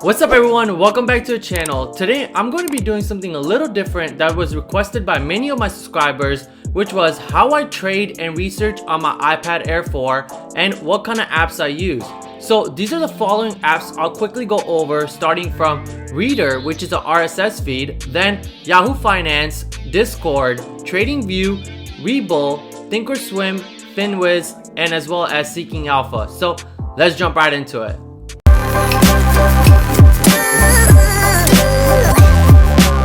What's up everyone, welcome back to the channel. Today I'm going to be doing something a little different that was requested by many of my subscribers, which was how I trade and research on my iPad Air 4 and what kind of apps I use. So these are the following apps I'll quickly go over, starting from Reader, which is an RSS feed, then Yahoo Finance, Discord, TradingView, Webull, ThinkorSwim, Finviz, and as well as Seeking Alpha. So let's jump right into it.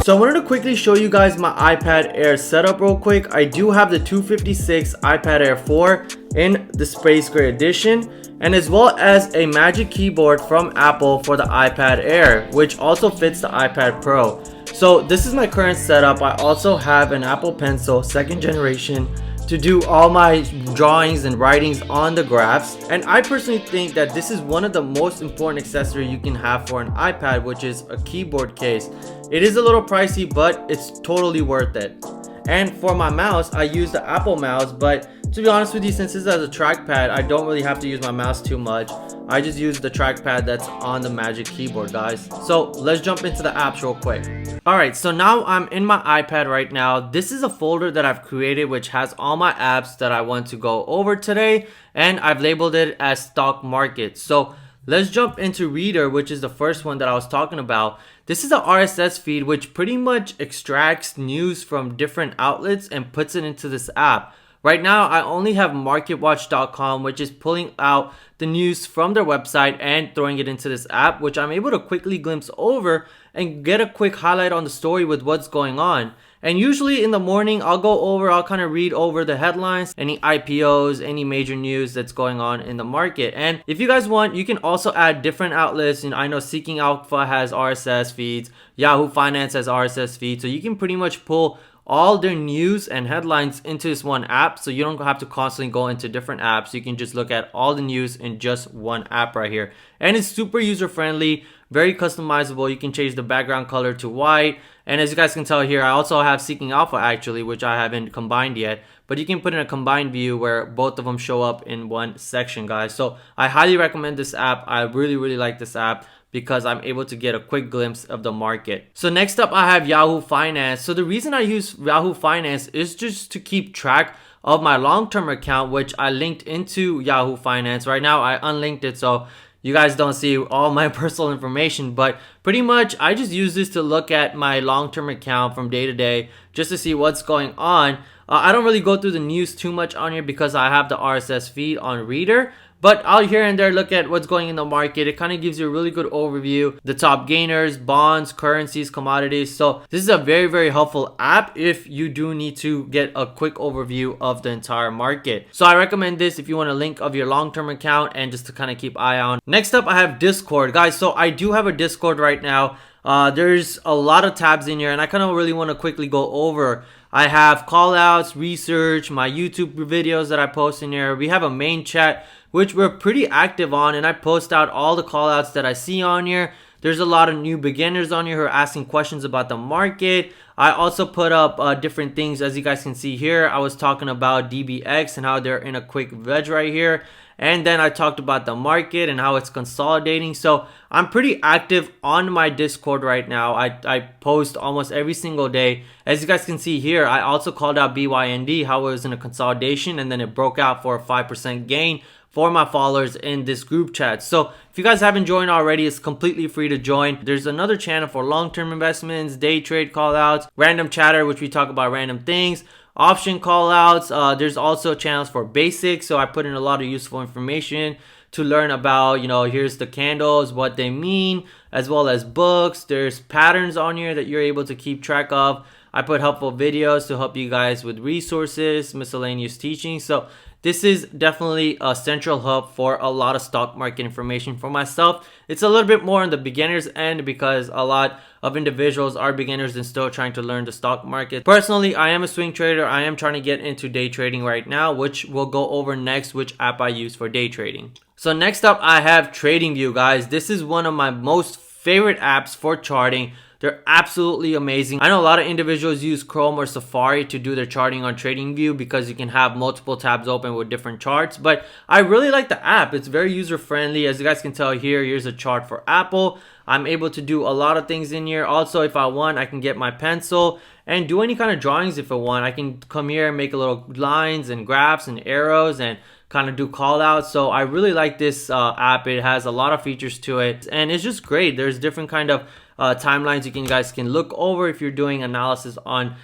So I wanted to quickly show you guys my iPad Air setup real quick. I do have the 256 iPad Air 4 in the Space Gray edition, and as well as a Magic Keyboard from Apple for the iPad Air, which also fits the iPad Pro. So this is my current setup. I also have an Apple Pencil 2nd generation to do all my drawings and writings on the graphs, and I personally think that this is one of the most important accessories you can have for an iPad, which is a keyboard case. It is a little pricey, but it's totally worth it. And for my mouse, I use the Apple mouse, but to be honest with you, since this has a trackpad, I don't really have to use my mouse too much. I just use the trackpad that's on the Magic Keyboard, guys. So let's jump into the apps real quick. Alright, so now I'm in my iPad right now. This is a folder that I've created which has all my apps that I want to go over today, and I've labeled it as stock market. So let's jump into Reader, which is the first one that I was talking about. This is an RSS feed which pretty much extracts news from different outlets and puts it into this app. Right now, I only have MarketWatch.com, which is pulling out the news from their website and throwing it into this app, which I'm able to quickly glimpse over and get a quick highlight on the story with what's going on. And usually in the morning, I'll kind of read over the headlines, any IPOs, any major news that's going on in the market. And if you guys want, you can also add different outlets. I know Seeking Alpha has RSS feeds, Yahoo Finance has RSS feeds, so you can pretty much pull all their news and headlines into this one app, so you don't have to constantly go into different apps. You can just look at all the news in just one app right here, and it's super user friendly, very customizable. You can change the background color to white, and as you guys can tell here, I also have Seeking Alpha actually, which I haven't combined yet, but you can put in a combined view where both of them show up in one section, guys. So I highly recommend this app. I really like this app because I'm able to get a quick glimpse of the market. So next up, I have Yahoo Finance. So the reason I use Yahoo Finance is just to keep track of my long-term account, which I linked into Yahoo Finance. Right now, I unlinked it, so you guys don't see all my personal information, but pretty much I just use this to look at my long-term account from day to day just to see what's going on. I don't really go through the news too much on here because I have the RSS feed on Reader, but I'll here and there look at what's going in the market. It kind of gives you a really good overview, the top gainers, bonds, currencies, commodities. So this is a very helpful app if you do need to get a quick overview of the entire market. So I recommend this if you want a link of your long-term account and just to kind of keep eye on. Next up, I have Discord, guys. So I do have a Discord right now. There's a lot of tabs in here, and I kind of really want to quickly go over. I have call outs, research, my YouTube videos that I post in here. We have a main chat which we're pretty active on, and I post out all the call outs that I see on here. There's a lot of new beginners on here who are asking questions about the market. I also put up different things, as you guys can see here. I was talking about DBX and how they're in a quick veg right here. And then I talked about the market and how it's consolidating. So I'm pretty active on my Discord right now. I post almost every single day. As you guys can see here, I also called out BYND, how it was in a consolidation, and then it broke out for a 5% gain for my followers in this group chat. So if you guys haven't joined already, it's completely free to join. There's another channel for long-term investments, day trade call outs, random chatter, which we talk about random things, option call outs. There's also channels for basics, so I put in a lot of useful information to learn about, here's the candles, what they mean, as well as books. There's patterns on here that you're able to keep track of. I put helpful videos to help you guys with resources, miscellaneous teaching. So this is definitely a central hub for a lot of stock market information for myself. It's a little bit more on the beginner's end because a lot of individuals are beginners and still trying to learn the stock market. Personally, I am a swing trader. I am trying to get into day trading right now, which we'll go over next, which app I use for day trading. So next up, I have TradingView, guys. This is one of my most favorite apps for charting. They're absolutely amazing. I know a lot of individuals use Chrome or Safari to do their charting on TradingView because you can have multiple tabs open with different charts, but I really like the app. It's very user friendly. As you guys can tell here, here's a chart for Apple. I'm able to do a lot of things in here. Also, if I want, I can get my pencil and do any kind of drawings if I want. I can come here and make a little lines and graphs and arrows and kind of do call outs. So I really like this app. It has a lot of features to it and it's just great. There's different kind of timelines you guys can look over if you're doing analysis on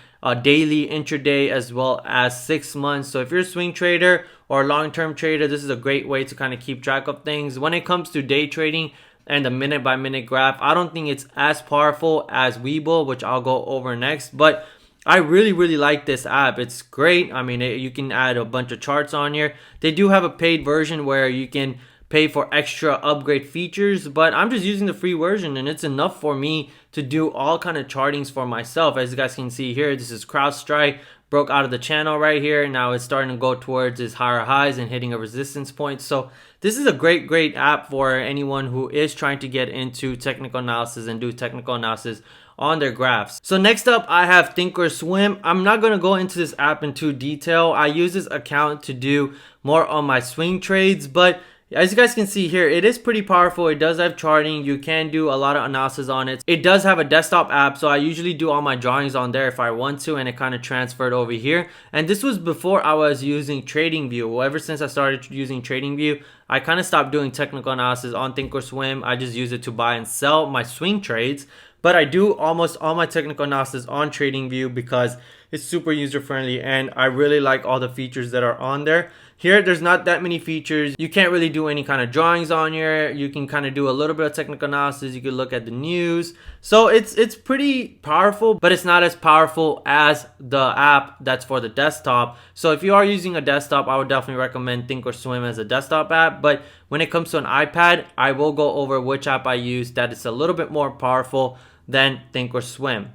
daily, intraday, as well as 6 months. So if you're a swing trader or a long-term trader, this is a great way to kind of keep track of things. When it comes to day trading and the minute by minute graph, I don't think it's as powerful as Webull, which I'll go over next, but I really like this app. It's great. I mean, you can add a bunch of charts on here. They do have a paid version where you can pay for extra upgrade features, but I'm just using the free version and it's enough for me to do all kind of chartings for myself. As you guys can see here, this is CrowdStrike, broke out of the channel right here. Now it's starting to go towards its higher highs and hitting a resistance point. So this is a great app for anyone who is trying to get into technical analysis and do technical analysis on their graphs. So next up, I have ThinkorSwim. I'm not going to go into this app in too detail. I use this account to do more on my swing trades, but as you guys can see here, it is pretty powerful. It does have charting. You can do a lot of analysis on it. It does have a desktop app, so I usually do all my drawings on there if I want to, and it kind of transferred over here. And this was before I was using TradingView. Well, ever since I started using TradingView, I kind of stopped doing technical analysis on ThinkorSwim. I just use it to buy and sell my swing trades. But I do almost all my technical analysis on TradingView because it's super user friendly and I really like all the features that are on there. Here, there's not that many features. You can't really do any kind of drawings on here. You can kind of do a little bit of technical analysis. You can look at the news. So it's pretty powerful, but it's not as powerful as the app that's for the desktop. So if you are using a desktop, I would definitely recommend ThinkorSwim as a desktop app. But when it comes to an iPad, I will go over which app I use that is a little bit more powerful than ThinkorSwim.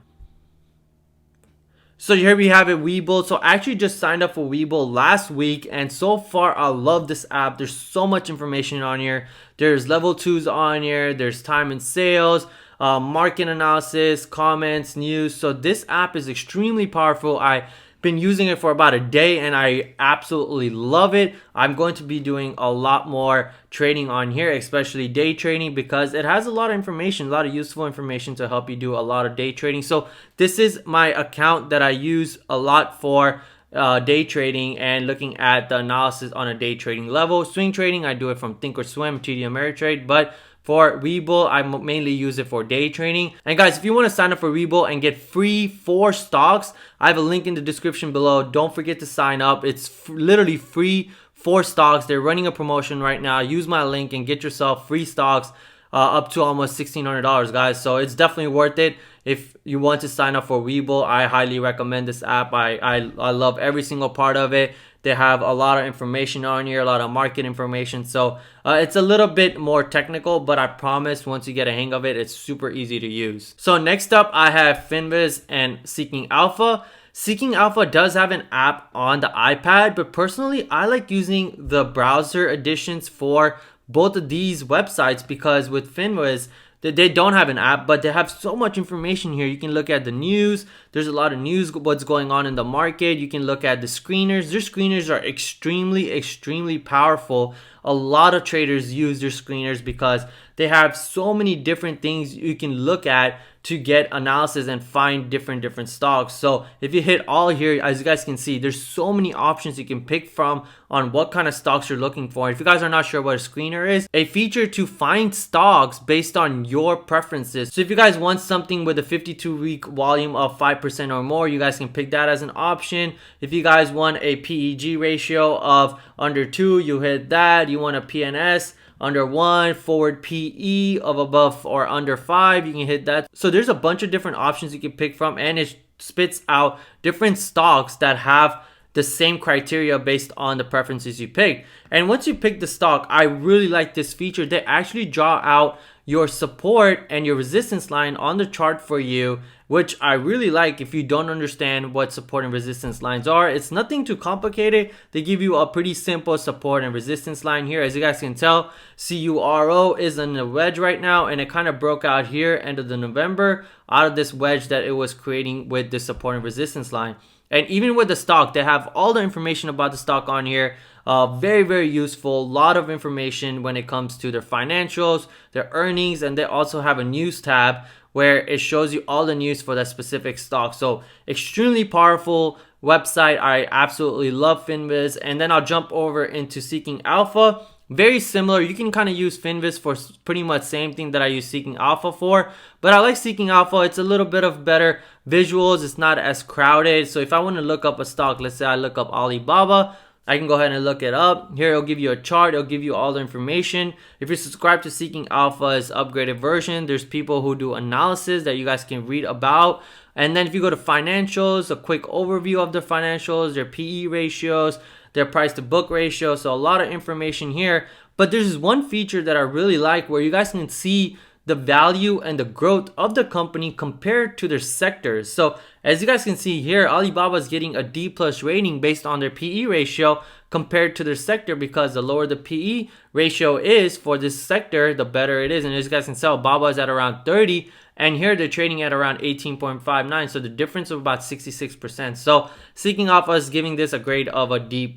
So here we have it, Webull. So I actually just signed up for Webull last week and so far I love this app. There's so much information on here. There's level 2s on here. There's time and sales, market analysis, comments, news. So this app is extremely powerful. I've been using it for about a day and I absolutely love it. I'm going to be doing a lot more trading on here, especially day trading, because it has a lot of information, a lot of useful information to help you do a lot of day trading. So this is my account that I use a lot for day trading and looking at the analysis on a day trading level. Swing trading, I do it from ThinkorSwim, TD Ameritrade, but for Webull, I mainly use it for day trading. And guys, if you want to sign up for Webull and get free 4 stocks, I have a link in the description below. Don't forget to sign up. It's literally free 4 stocks. They're running a promotion right now. Use my link and get yourself free stocks up to almost $1,600, guys. So it's definitely worth it. If you want to sign up for Webull, I highly recommend this app. I love every single part of it. They have a lot of information on here, a lot of market information. So it's a little bit more technical, but I promise once you get a hang of it, it's super easy to use. So next up, I have Finviz and Seeking Alpha. Seeking Alpha does have an app on the iPad, but personally, I like using the browser editions for both of these websites because with Finviz, they don't have an app, but they have so much information here. You can look at the news. There's a lot of news, what's going on in the market. You can look at the screeners. Their screeners are extremely powerful. A lot of traders use their screeners because they have so many different things you can look at to get analysis and find different stocks. So if you hit all here, as you guys can see, there's so many options you can pick from on what kind of stocks you're looking for. If you guys are not sure what a screener is, a feature to find stocks based on your preferences. So if you guys want something with a 52-week volume of 5% or more, you guys can pick that as an option. If you guys want a PEG ratio of under 2, you hit that. You want a PNS under 1, forward PE of above or under 5, you can hit that. So there's a bunch of different options you can pick from, and it spits out different stocks that have the same criteria based on the preferences you pick. And once you pick the stock, I really like this feature. They actually draw out your support and your resistance line on the chart for you, which I really like. If you don't understand what support and resistance lines are, it's nothing too complicated. They give you a pretty simple support and resistance line here. As you guys can tell, CURO is in a wedge right now, and it kind of broke out here end of the November out of this wedge that it was creating with the support and resistance line. And even with the stock, they have all the information about the stock on here. Very, very useful. A lot of information when it comes to their financials, their earnings, and they also have a news tab where it shows you all the news for that specific stock. So extremely powerful website. I absolutely love Finviz. And then I'll jump over into Seeking Alpha. Very similar. You can kind of use Finviz for pretty much same thing that I use Seeking Alpha for. But I like Seeking Alpha. It's a little bit of better visuals. It's not as crowded. So if I want to look up a stock, let's say I look up Alibaba, I can go ahead and look it up. Here it'll give you a chart. It'll give you all the information. If you're subscribed to Seeking Alpha's upgraded version, there's people who do analysis that you guys can read about. And then if you go to financials, a quick overview of the financials, their PE ratios, their price to book ratio. So a lot of information here. But there's this one feature that I really like where you guys can see the value and the growth of the company compared to their sectors. So as you guys can see here, Alibaba is getting a D+ rating based on their PE ratio compared to their sector, because the lower the PE ratio is for this sector, the better it is. And as you guys can tell, Baba is at around 30, and here they're trading at around 18.59. So the difference of about 66%. So Seeking Alpha is giving this a grade of a D+.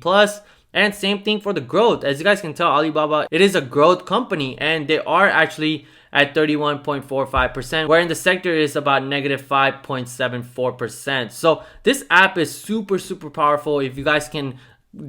And same thing for the growth. As you guys can tell, Alibaba, it is a growth company, and they are actually at 31.45%, where in the sector is about -5.74%. So this app is super, super powerful. If you guys can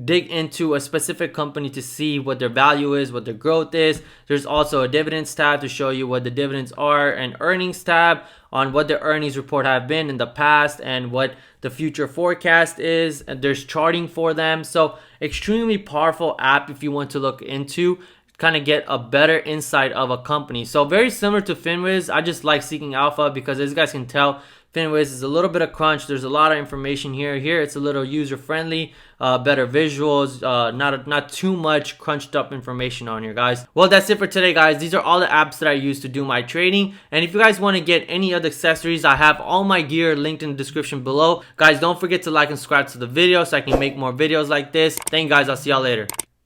dig into a specific company to see what their value is, what their growth is. There's also a dividends tab to show you what the dividends are, and earnings tab on what the earnings report have been in the past and what the future forecast is. And there's charting for them. So extremely powerful app if you want to look into, kind of get a better insight of a company. So very similar to Finviz. I just like Seeking Alpha because, as you guys can tell, Finviz is a little bit of crunch. There's a lot of information here. Here it's a little user friendly, better visuals, not too much crunched up information on here, guys. Well, that's it for today, guys. These are all the apps that I use to do my trading. And if you guys want to get any other accessories, I have all my gear linked in the description below. Guys, don't forget to like and subscribe to the video so I can make more videos like this. Thank you, guys. I'll see y'all later.